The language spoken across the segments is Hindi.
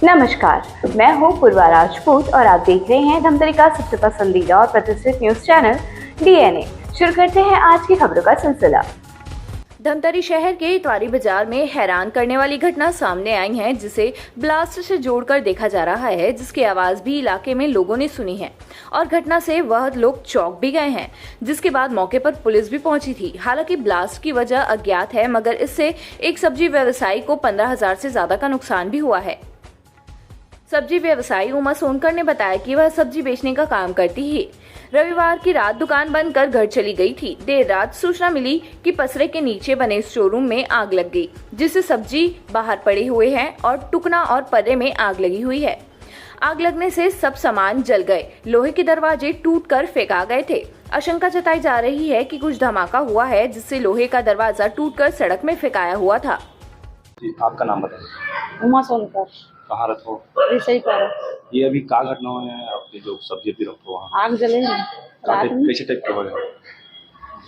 नमस्कार, मैं हूँ पूर्वा राजपूत और आप देख रहे हैं धमतरी का सबसे पसंदीदा और प्रतिष्ठित न्यूज चैनल डीएनए। शुरू करते हैं आज की खबरों का सिलसिला। धमतरी शहर के इतवारी बाजार में हैरान करने वाली घटना सामने आई है, जिसे ब्लास्ट से जोड़कर देखा जा रहा है, जिसकी आवाज भी इलाके में लोगों ने सुनी है और घटना से वह लोग चौंक भी गए हैं, जिसके बाद मौके पर पुलिस भी पहुंची थी। हालांकि ब्लास्ट की वजह अज्ञात है, मगर इससे एक सब्जी व्यवसायी को 15,000 से ज्यादा का नुकसान भी हुआ है। सब्जी व्यवसायी उमा सोनकर ने बताया कि वह सब्जी बेचने का काम करती है। रविवार की रात दुकान बंद कर घर चली गई थी। देर रात सूचना मिली कि पसरे के नीचे बने शोरूम में आग लग गई, जिससे सब्जी बाहर पड़े हुए हैं और टुकना और पर्रे में आग लगी हुई है। आग लगने से सब सामान जल गए। लोहे के दरवाजे टूटकर फेंका गए थे। आशंका जताई जा रही है कि कुछ धमाका हुआ है, जिससे लोहे का दरवाजा टूटकर सड़क में फेंकाया हुआ था। जी, आपका नाम बताइए। उमा सोनकर। कहाँ रहते हो? सही पर ये अभी क्या घटना हुई है? आपके जो सब्जी भी रखते हो वहाँ आग जले हैं रात में। कैसे टाइप का हो है?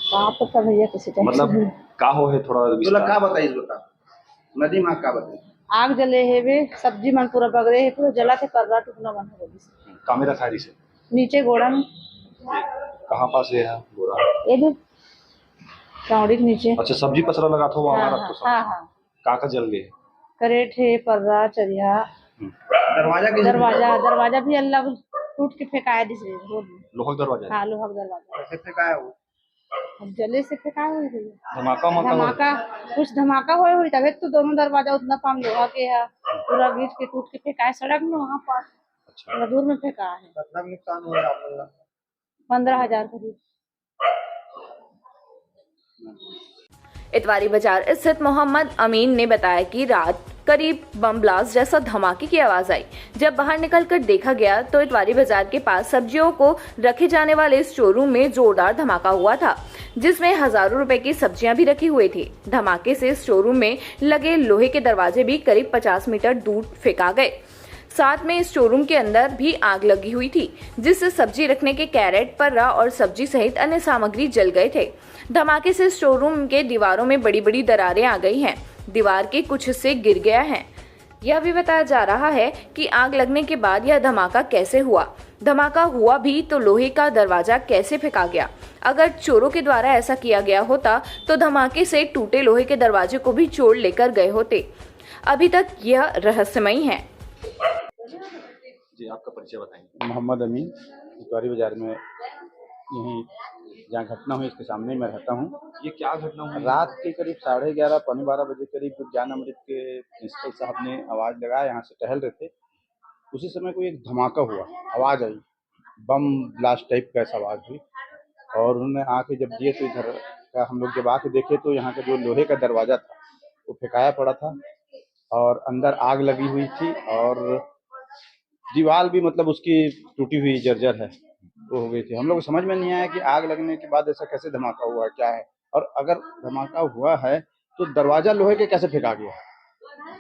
कहाँ पता भैया किसी टाइम मतलब का हो है थोड़ा बोला का बताइए बता नदी माँ का बताइए। आग जले है वे सब्जी मन पूरा बगड़े है, पूरा जला थे पर्रा टुकना मन हो गई कामेरा खारी से नीचे गोड़ा में। कहाँ पास है बोरा? ये भी चौड़ी के नीचे। अच्छा, सब्जी पसरा लगा था वहाँ हाँ रखते हाँ सब हाँ। का जल गए? करेट है, पर्रा, चरिया, दरवाजा भी अल्लाह टूट के फेंकाया दिस रोड में। लोहा दरवाजा? हाँ, लोहा का दरवाजा कैसे फेंकाया वो? अब जले से फेंकाया हुई है। धमाका कुछ धमाका हुई तभी तो दोनों दरवाजा उतना पाम लोहा के है, पूरा गिर के टूट के फेंका है सड़क में वहाँ पर। अच्छा, दूर में फेंका है। मतलब नुकसान हुआ आप लोगों का? 15,000 करीब। इतवारी बाजार स्थित मोहम्मद अमीन ने बताया कि रात करीब बम ब्लास्ट जैसा धमाके की आवाज आई। जब बाहर निकलकर देखा गया तो इतवारी बाजार के पास सब्जियों को रखे जाने वाले इस शोरूम में जोरदार धमाका हुआ था, जिसमें हजारों रुपए की सब्जियां भी रखी हुई थी। धमाके से इस शोरूम में लगे लोहे के दरवाजे भी करीब 50 मीटर दूर फेंका गए। साथ में इस शोरूम के अंदर भी आग लगी हुई थी, जिससे सब्जी रखने के कैरेट, पर्रा और सब्जी सहित अन्य सामग्री जल गए थे। धमाके से शोरूम के दीवारों में बड़ी बड़ी दरारें आ गई हैं। दीवार के कुछ हिस्से गिर गया है। यह भी बताया जा रहा है कि आग लगने के बाद यह धमाका कैसे हुआ। धमाका हुआ भी तो लोहे का दरवाजा कैसे फेंका गया। अगर चोरों के द्वारा ऐसा किया गया होता तो धमाके से टूटे लोहे के दरवाजे को भी चोर लेकर गए होते। अभी तक यह रहस्यमयी है। जी, आपका परिचय बताएंगे। मोहम्मद अमीन, इतवारी बाजार में यहीं जहाँ घटना हुई इसके सामने मैं रहता हूँ। ये क्या घटना हुई? रात के करीब 11:30 पौने 12 बजे करीब ज्ञान अमृत के प्रिंसिपल साहब ने आवाज़ लगाया, यहाँ से टहल रहे थे। उसी समय कोई एक धमाका हुआ, आवाज़ आई, बम ब्लास्ट टाइप का ऐसा आवाज़ हुई और उन्होंने आके जब दिए तो इधर का हम लोग जब आके देखे तो यहाँ का जो लोहे का दरवाज़ा था वो फेंकाया पड़ा था और अंदर आग लगी हुई थी और दीवार भी मतलब उसकी टूटी हुई जर्जर है वो हो गई थी। हम लोग को समझ में नहीं आया कि आग लगने के बाद ऐसा कैसे धमाका हुआ, क्या है, और अगर धमाका हुआ है तो दरवाजा लोहे के कैसे फेंका गया।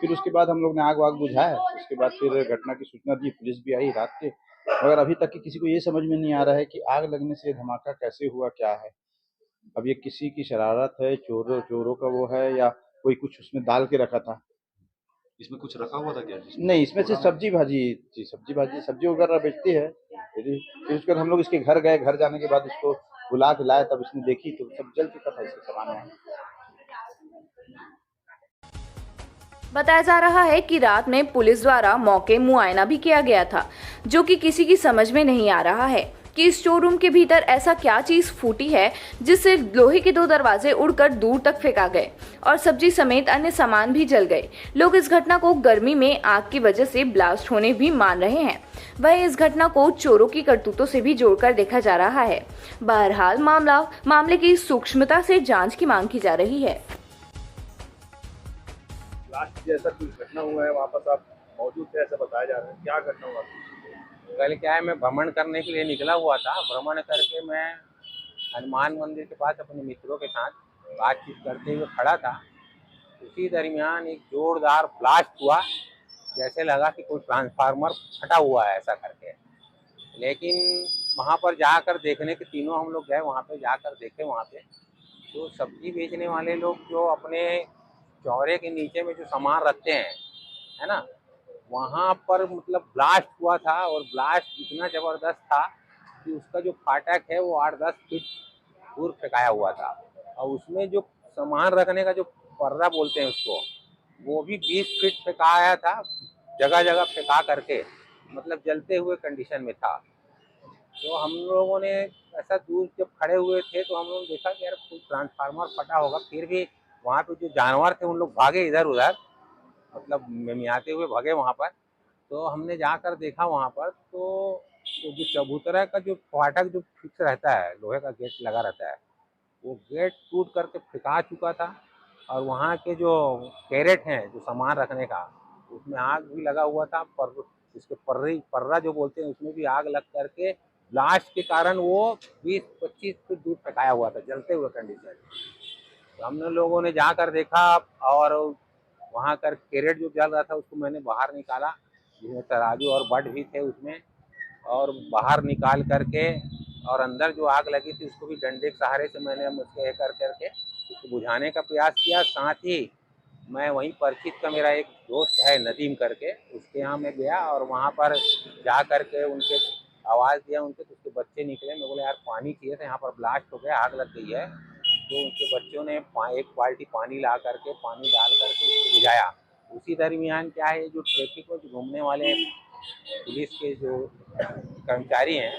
फिर उसके बाद हम लोग ने आग वाग बुझाया, उसके बाद फिर घटना की सूचना दी, पुलिस भी आई रात के, मगर अभी तक किसी को ये समझ में नहीं आ रहा है कि आग लगने से धमाका कैसे हुआ, क्या है। अब ये किसी की शरारत है, चोरों का वो है, या कोई कुछ उसमें डाल के रखा था। इसमें कुछ रखा हुआ था क्या? नहीं, इसमें से सब्जी सब्जी वगैरह बेचती है। फिर उसके बाद हम लोग इसके घर गए, घर जाने के बाद इसको बुला के लाए, तब इसने देखी तो सब जल चुका था इसका सामान वहाँ। बताया जा रहा है कि रात में पुलिस द्वारा मौके मुआयना भी किया गया था, जो कि किसी की समझ में नहीं आ रहा है कि इस शोरूम के भीतर ऐसा क्या चीज फूटी है, जिससे लोहे के 2 दरवाजे उड़कर दूर तक फेंका गए और सब्जी समेत अन्य सामान भी जल गए। लोग इस घटना को गर्मी में आग की वजह से ब्लास्ट होने भी मान रहे हैं। वहीं इस घटना को चोरों की करतूतों से भी जोड़कर देखा जा रहा है। बहरहाल मामले की सूक्ष्मता से जांच की मांग की जा रही है। लास्ट जैसा कुछ घटना हुआ है, वापस आप मौजूद थे ऐसा बताया जा रहा है, क्या घटना हुआ? कल क्या है, मैं भ्रमण करने के लिए निकला हुआ था। भ्रमण करके मैं हनुमान मंदिर के पास अपने मित्रों के साथ बातचीत करते हुए खड़ा था। उसी दरमियान एक जोरदार ब्लास्ट हुआ, जैसे लगा कि कोई ट्रांसफार्मर फटा हुआ है ऐसा करके। लेकिन वहाँ पर जाकर देखने के तीनों हम लोग गए, वहाँ पे जाकर देखे, वहाँ पे जो सब्जी बेचने वाले लोग जो अपने चौरे के नीचे में जो सामान रखते हैं, है ना, वहाँ पर मतलब ब्लास्ट हुआ था, और ब्लास्ट इतना ज़बरदस्त था कि उसका जो फाटक है वो 8-10 फीट दूर फेंकाया हुआ था, और उसमें जो सामान रखने का जो पर्दा बोलते हैं उसको, वो भी 20 फीट फेंकाया था, जगह जगह फेंका करके, मतलब जलते हुए कंडीशन में था। तो हम लोगों ने ऐसा दूर जब खड़े हुए थे तो हम लोगों ने देखा कि यार कोई ट्रांसफार्मर फटा होगा, फिर भी वहाँ पे जो जानवर थे उन लोग भागे इधर उधर, मतलब मिमियाते हुए भागे वहाँ पर। तो हमने जाकर देखा वहाँ पर, तो वो जो चबूतरा का जो फाटक जो फिक्स रहता है, लोहे का गेट लगा रहता है, वो गेट टूट करके फेंका चुका था, और वहाँ के जो कैरेट हैं जो सामान रखने का, उसमें आग भी लगा हुआ था, पर इसके पर्रा जो बोलते हैं उसमें भी आग लग करके ब्लास्ट के कारण वो 20-25 फीट दूर फेंकाया हुआ था, जलते हुए कंडीशन। तो हमने लोगों ने जाकर देखा, और वहाँ कर कैरेट जो जल रहा था उसको मैंने बाहर निकाला, जिसमें तराजू और बट भी थे उसमें, और बाहर निकाल करके, और अंदर जो आग लगी थी उसको भी डंडे के सहारे से मैंने उसके कर करके उसको बुझाने का प्रयास किया। साथ ही मैं वहीं परिचित का मेरा एक दोस्त है नदीम करके, उसके यहाँ मैं गया और वहाँ पर जा करके उनके आवाज़ दिया उनके, तो उसके बच्चे निकले। मैं बोला यार पानी चाहिए था, यहाँ पर ब्लास्ट हो गया, आग लग गई है। तो उनके बच्चों ने एक बाल्टी पानी ला करके, पानी डाल करके उसको बुझाया। उसी दरमियान क्या है, जो ट्रैफिक में जो घूमने वाले पुलिस के जो कर्मचारी हैं,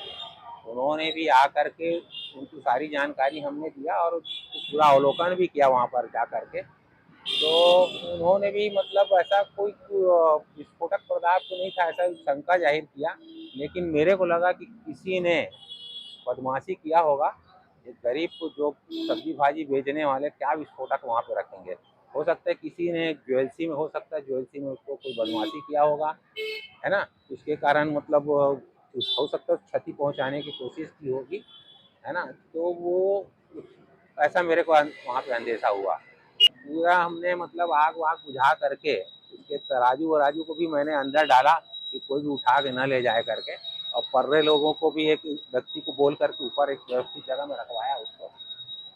उन्होंने भी आकर के उनकी सारी जानकारी हमने दिया, और पूरा अवलोकन भी किया वहाँ पर जा करके। तो उन्होंने भी मतलब ऐसा कोई विस्फोटक पदार्थ तो नहीं था, ऐसा शंका जाहिर किया, लेकिन मेरे को लगा कि किसी ने बदमाशी किया होगा। एक गरीब को जो सब्जी भाजी बेचने वाले क्या विस्फोटक वहाँ पे रखेंगे। हो सकता है किसी ने ज्वेलरी में, हो सकता है ज्वेलरी में उसको कोई बदमाशी किया होगा, है ना, उसके कारण मतलब हो सकता है क्षति पहुँचाने की कोशिश की होगी, है ना। तो वो ऐसा मेरे को वहाँ पे अंदेशा हुआ। पूरा हमने मतलब आग वाग बुझा करके उसके तराजू वराजू को भी मैंने अंदर डाला कि कोई भी उठा के न ले जाए करके, और पर्रे लोगों को भी एक व्यक्ति को बोल करके ऊपर एक व्यवस्थित जगह में रखवाया उसको।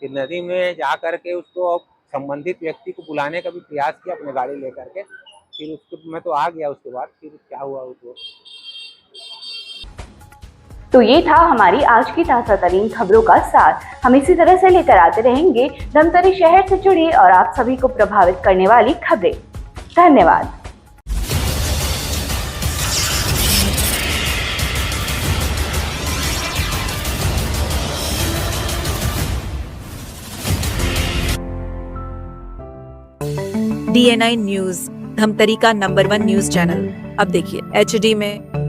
फिर नदी में जा करके उसको संबंधित व्यक्ति को बुलाने का भी प्रयास किया अपने गाड़ी लेकर के। फिर उसको मैं तो आ गया, उसके बाद फिर क्या हुआ उसको। तो ये था हमारी आज की ताज़ा तरीन खबरों का सार। हम इसी तरह से लेकर आते रहेंगे धमतरी शहर से जुड़ी और आप सभी को प्रभावित करने वाली खबरें। धन्यवाद। DNI न्यूज, धमतरी का नंबर 1 न्यूज चैनल। अब देखिए HD में,